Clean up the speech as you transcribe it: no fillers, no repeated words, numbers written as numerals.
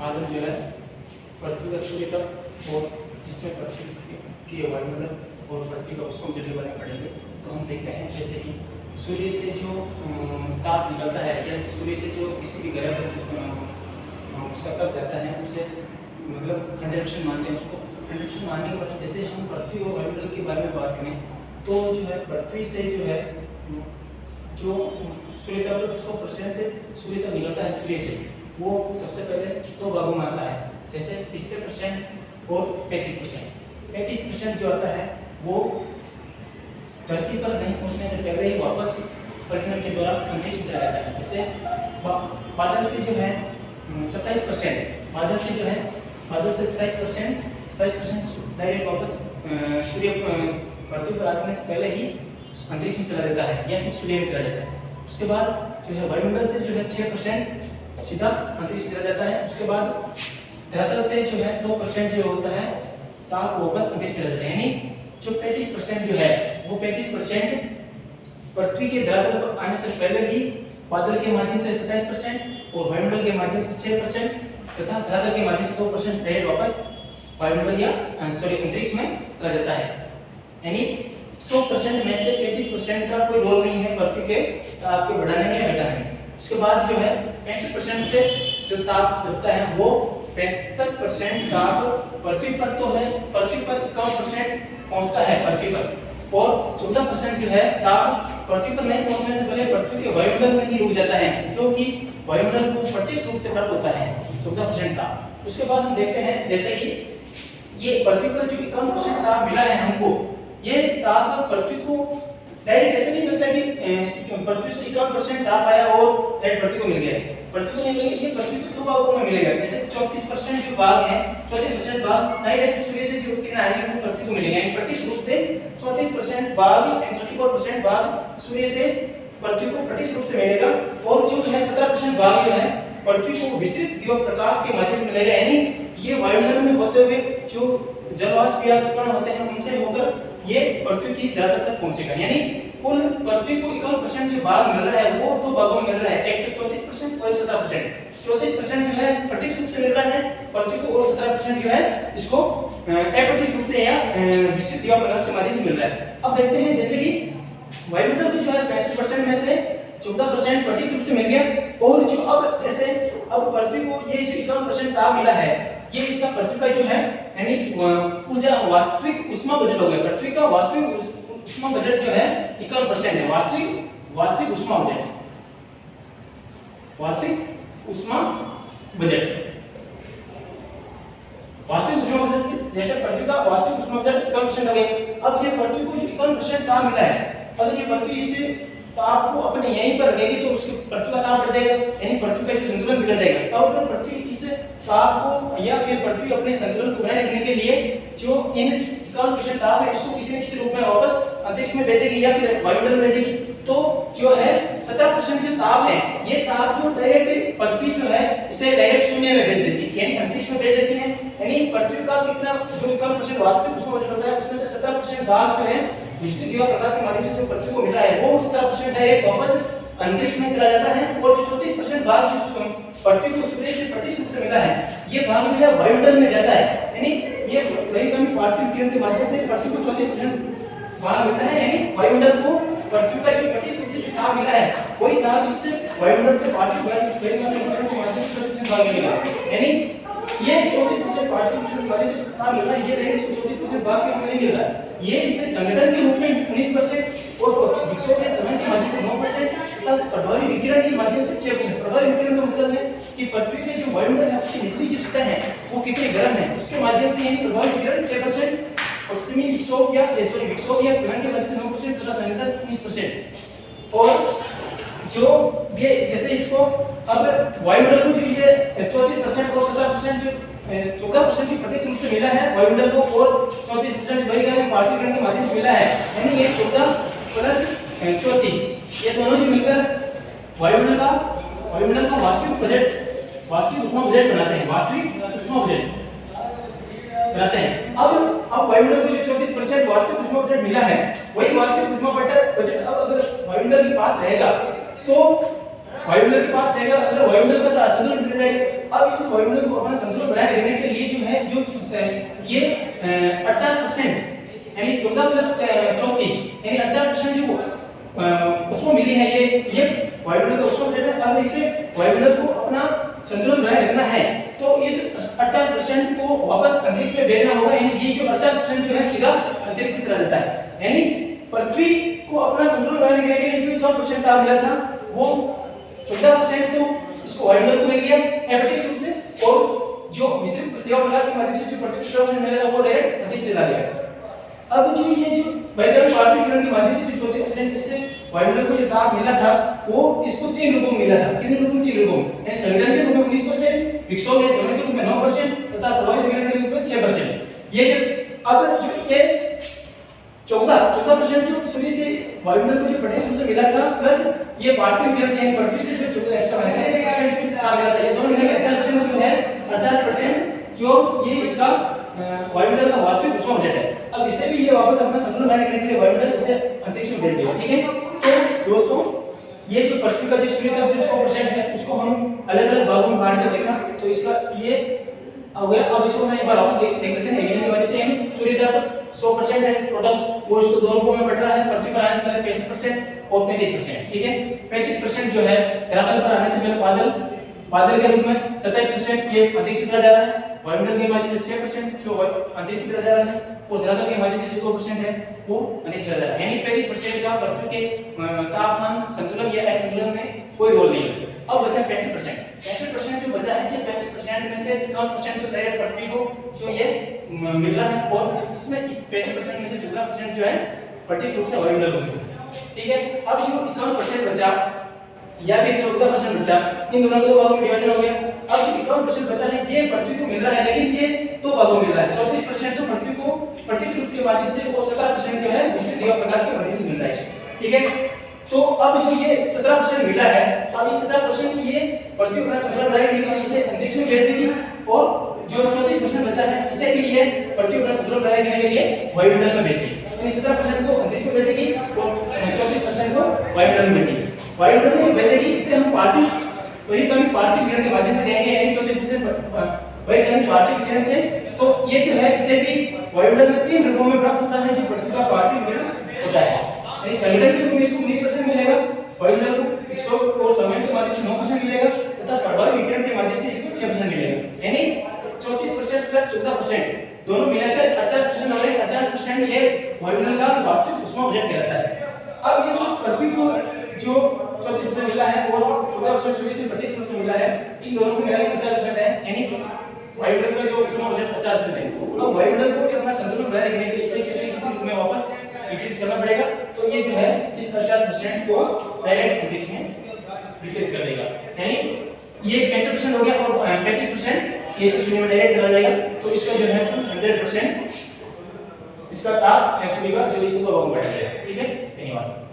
आज हम जो है पृथ्वी का सूर्य तक और जिसमें पृथ्वी की वायुमंडल और पृथ्वी का उष्मा के बारे में पढ़ेंगे। तो हम देखते हैं जैसे कि सूर्य से जो ताप निकलता है या सूर्य से जो किसी भी ग्रह पर उसका तप जाता है उसे मतलब 100% मानते हैं। उसको 100% मानने के बाद जैसे हम पृथ्वी और वायुमंडल के बारे में बात करें तो जो है पृथ्वी से जो है जो सूर्य तक 100% सूर्य तक निकलता है सूर्य से, वो सबसे पहले दो भागों में आता है। जैसे 30% और 35%। 35% जो आता है वो धरती पर नहीं पहुंचने से पहले ही वापस परिक्रमण के द्वारा अंतरिक्ष में चला जाता है। जैसे बादल से जो है 27%, बादल से जो है बादल से 27% डायरेक्ट वापस सूर्य पृथ्वी पर आने से पहले ही अंतरिक्ष में चला जाता है या फिर सूर्य में चला जाता है। उसके बाद जो है वायुमंडल से जो है 6% सीधा अंतरिक्ष में चला जाता है। उसके बाद धरातल से जो है 2% जो होता है ताप वापस अंतरिक्ष में चला जाता है। यानी जो 35% जो है वो 35% पृथ्वी के धरातल पर आने से पहले ही बादल के माध्यम से 27% और वायुमंडल के माध्यम से 6% तथा धरातल के माध्यम से 2% डायरेक्ट वापस वायुमंडल या सूर्य अंतरिक्ष में चला जाता है। यानी 100% में से 35% का कोई रोल नहीं है पृथ्वी के ताप के बढ़ाने में या घटाने में। उसके बाद जो है 65% से जो ताप लगता है वो 65% ताप पृथ्वी पर तो है, पृथ्वी पर 1% पहुंचता है पृथ्वी पर, और 14% जो है ताप पृथ्वी पर नहीं पहुंचने से पहले पृथ्वी के वायुमंडल में ही रुक जाता है, क्योंकि वायुमंडल को प्रत्यक्ष रूप से प्राप्त होता है 14% ताप। उसके बाद हम देखते हैं जैसे कि ये पृथ्वी पर जो 51% ताप मिला है हमको, ये ताप पृथ्वी को डायरेक्ट ऐसे नहीं मिलता कि पृथ्वी से 51% ताप आया और डायरेक्ट पृथ्वी को मिल गया। पृथ्वी को नहीं मिलेगा, ये पृथ्वी के दो भागों में मिलेगा। जैसे 34% जो भाग है, 34% भाग डायरेक्ट सूर्य से जो किरण आएगी वो पृथ्वी को मिलेगा। यानी प्रत्यक्ष रूप से 34% भाग 34% भाग सूर्य से पृथ्वी को प्रत्यक्ष रूप से मिलेगा, और जो है 17% भाग जो है पृथ्वी को विस्तृत दिव्य प्रकाश के माध्यम से मिलेगा। यानी ये वायुमंडल में होते हुए जो जलवाष्प या कण होते हैं उनसे होकर ये पृथ्वी की धरातल तक पहुंचेगा। यानी कुल पृथ्वी को 51% जो भाग मिल रहा है वो दो भागों में मिल रहा है, एक तो 34% और 17%। 34% जो है प्रत्यक्ष रूप से मिल रहा है पृथ्वी को, और 17% जो है इसको अप्रत्यक्ष रूप से या विस्तृत दिव्य प्रकाश के माध्यम से मिल रहा है। अब देखते हैं जैसे कि वायुमंडल को जो है 65% में से 14% प्रत्यक्ष रूप से मिल गया, और जो अब जैसे अब पृथ्वी को ये जो 51% ताप मिला है, ये इसका पृथ्वी का जो है यानी ऊर्जा वास्तविक उष्मा बजट हो गया। पृथ्वी का वास्तविक उष्मा बजट जो है 51% है। वास्तविक उष्मा बजट, वास्तविक उष्मा बजट, वास्तविक उष्मा बजट जैसे पृथ्वी का वास्तविक उष्मा बजट 51% हो गया। अब ये पृथ्वी को जो 51% ताप मिला है, अगर ये पृथ्वी इसे ताप को अपने यहीं पर रखेगी तो उसकी पृथ्वी का ताप बढ़ जाएगा, यानी पृथ्वी का जो संतुलन बिगड़ जाएगा। तब अगर पृथ्वी इस ताप को या फिर पृथ्वी अपने संतुलन को बनाए रखने के लिए जो इन 51% ताप है इसको किसी न किसी रूप में वापस अंतरिक्ष में भेजेगी या फिर वायुमंडल में भेजेगी, तो जो है 17% जो ताप है, ये ताप जो डायरेक्ट पृथ्वी जो है इसे डायरेक्ट शून्य में भेज देती है, यानी अंतरिक्ष में भेज देती है। यानी पृथ्वी का कितना जो 51% वास्तविक उष्मा बजट होता है उसमें से 17% भाग जो है विस्तृत दिव्य प्रकाश के माध्यम से जो पृथ्वी को मिला है वो 17% डायरेक्ट वापस अंतरिक्ष में चला जाता है, और जो 34% भाग जो पृथ्वी को सूर्य से प्रत्यक्ष रूप से मिला है ये भाग जो है वायुमंडल में जाता है। यानी ये वही कमी पार्थिव किरण के माध्यम से पृथ्वी को 34% भाग मिलता है, यानी वायुमंडल को पृथ्वी का जो प्रत्यक्ष रूप से जो ताप मिला है वही ताप इससे वायुमंडल के पार्थिव किरण के माध्यम से 34% भाग मिलेगा। यानी ये 34% पार्थिव किरण के माध्यम से ताप मिल रहा है, ये डायरेक्ट 34% भाग के रूप में मिल रहा है। ये इसे संगठन के रूप में 19% और विक्षोभ के समय के माध्यम से 9% तथा प्रभावी विकिरण के माध्यम से 6%। प्रभावी विकिरण का मतलब है कि पृथ्वी के जो वायुमंडल है उसकी निचली जो सतह है वो कितनी गर्म है उसके माध्यम से यानी प्रभावी विकिरण 6%, पश्चिमी विक्षोभ या समय के माध्यम से 9% तथा संगठन 19%। और जो ये जैसे इसको अब वायुमंडल को जो ये 34% और 17% जो 14% जो प्रत्यक्ष रूप से मिला है वायुमंडल को, और 34% बहिर्गमन पार्थिव किरण के माध्यम से मिला है, यानी ये 14 प्लस 34 ये दोनों जो मिलकर वायुमंडल का वास्तविक बजट, वास्तविक उष्मा बजट बनाते हैं, वास्तविक उष्मा बजट बनाते हैं। अब वायुमंडल को जो 34% वास्तविक उष्मा बजट मिला है वही वास्तविक उष्मा बजट अब अगर वायुमंडल के पास रहेगा तो वायुमंडल के पास रहेगा, अगर वायुमंडल का संतुलन बिगड़ जाएगा। अब इस वायुमंडल को अपना संतुलन बनाए रखने के लिए जो है जो ये 50% यानी 14 प्लस 34 यानी 48% जो उसको मिली है, ये वायुमंडल का उष्मा है। अगर इसे वायुमंडल को अपना संतुलन बनाए रखना है तो इस 50% को वापस अंतरिक्ष में भेजना होगा, यानी ये जो 50% जो है सीधा अंतरिक्ष में चला जाता है। यानी पृथ्वी को अपना संतुलन बनाए रखने के लिए जो 14% ताप मिला था वो 14% तो इसको वायुमंडल को मिल गया अप्रत्यक्ष रूप से, और जो विस्तृत प्रक्रिया प्रकाश के माध्यम से जो प्रतिक्रिया मिला था वो डायरेक्ट अंतरिक्ष में चला गया। अब जो ये जो वैज्ञानिक वाष्पीकरण के माध्यम से जो 34% इससे वायुमंडल को जो ताप मिला था वो इसको 3 रूपों में मिला था। कितने रूपों में? 3 रूपों में, यानी संघटन के रूप में 19%, विक्षोभ या समय के रूप में 9% तथा प्रवाही विकिरण के रूप में 6%। ये जो अब जो ये 14% जो सूर्य से वायुमंडल को जो प्रत्यक्ष रूप से मिला था प्लस ये पार्थिव विकिरण यानी पृथ्वी से जो 14% ताप मिला था, ये दोनों मिलकर 80% जो है 50% जो ये इसका वायुमंडल का वास्तविक उष्मा बजट है। अब इसे भी ये वापस अपना संतुलन बनाए रखने के लिए वायुमंडल इसे अंतरिक्ष में भेज देगा। ठीक है, तो दोस्तों ये जो पृथ्वी का जो सूर्य का जो 100% है उसको हम अलग अलग भागों में बांट कर देखा, तो इसका ये हो गया। अब इसको मैं एक बार वापस देख लेते हैं। ये वजह से हम सूर्य का 100% है टोटल, वो इसको दो रूपों में बट रहा है। पृथ्वी पर आने से पहले 65% और 35%। ठीक है, 35% जो है धरातल पर आने से पहले बादल के रूप में, 27% ये अंतरिक्ष में चला जा रहा है, वायुमंडल के माध्यम से 6% जो अंतरिक्ष में चला जा रहा है, और धरातल के माध्यम से जो 2% है वो अंतरिक्ष में चला जा रहा है। यानी 35% का पृथ्वी के तापमान संतुलन या असंतुलन में कोई रोल नहीं है। अब बचा 65% जो बचा है, इस 65% में से 1% तो डायरेक्ट पृथ्वी को जो ये मिल रहा है, और इसमें 65% में से 14% जो है प्रत्यक्ष रूप से वायुमंडल को मिल रहा है। ठीक है, अब जो 51% बचा या फिर 14% बचा, इन दोनों को दो भागों में डिवाइड हो गया। अब जो 51% बचा है ये पृथ्वी को मिल रहा है, लेकिन ये दो भागों में मिल रहा है। 34% तो पृथ्वी को प्रत्यक्ष रूप से माध्यम से, और 17% जो है विस्तृत दिव्य प्रकाश के माध्यम से मिल रहा है। ठीक है, तो अब जो ये 17% मिला है, अब ये 17% ये पृथ्वी पर संतुलन बनाए रखने के लिए इसे अंतरिक्ष में भेज देगी, और जो 34% बचा है इसे भी ये पृथ्वी पर संतुलन बनाए रखने के लिए वायुमंडल में भेज देगी। यानी 17% को अंतरिक्ष में भेजेगी और 34% को वायुमंडल में भेजेगी। वायुमंडल में भेजेगी इसे हम पार्थिव वही कमी पार्थिव विकिरण के माध्यम से कहेंगे, यानी 34% वही कमी पार्थिव विकिरण से। तो ये जो है इसे भी वायुमंडल में 3 रूपों में प्राप्त होता है जो पृथ्वी का पार्थिव विकिरण होता है। यानी संघटन के रूप में इसको 19% मिलेगा, वायुमंडल को विक्षोभ और समय के माध्यम से 9% मिलेगा, तथा प्रवाही विकिरण के माध्यम से इसको 6% मिलेगा। यानी 34% प्लस 14% दोनों मिलाकर 50% हो गए। 50% ये वायुमंडल का वास्तविक उष्मा बजट कहलाता है। अब इस पृथ्वी को जो 34% मिला है और 14% सूर्य से प्रत्यक्ष रूप से मिला है, इन दोनों को मिलाकर 50% है, यानी वायुमंडल का जो उष्मा बजट 50% है। अब वायुमंडल को अपना संतुलन बनाए रखने के लिए इसे किसी रूप में वापस विकिरित करना पड़ेगा, तो ये जो है इस 50% को डायरेक्ट अंतरिक्ष में विकिरित कर देगा। यानी ये 65% हो गया, और 35% ये सूर्य में डायरेक्ट चला जाएगा, तो इसका जो है 100% इसका ताप है सूर्य का, जो इसको भागों में बढ़ जाएगा। ठीक है, धन्यवाद।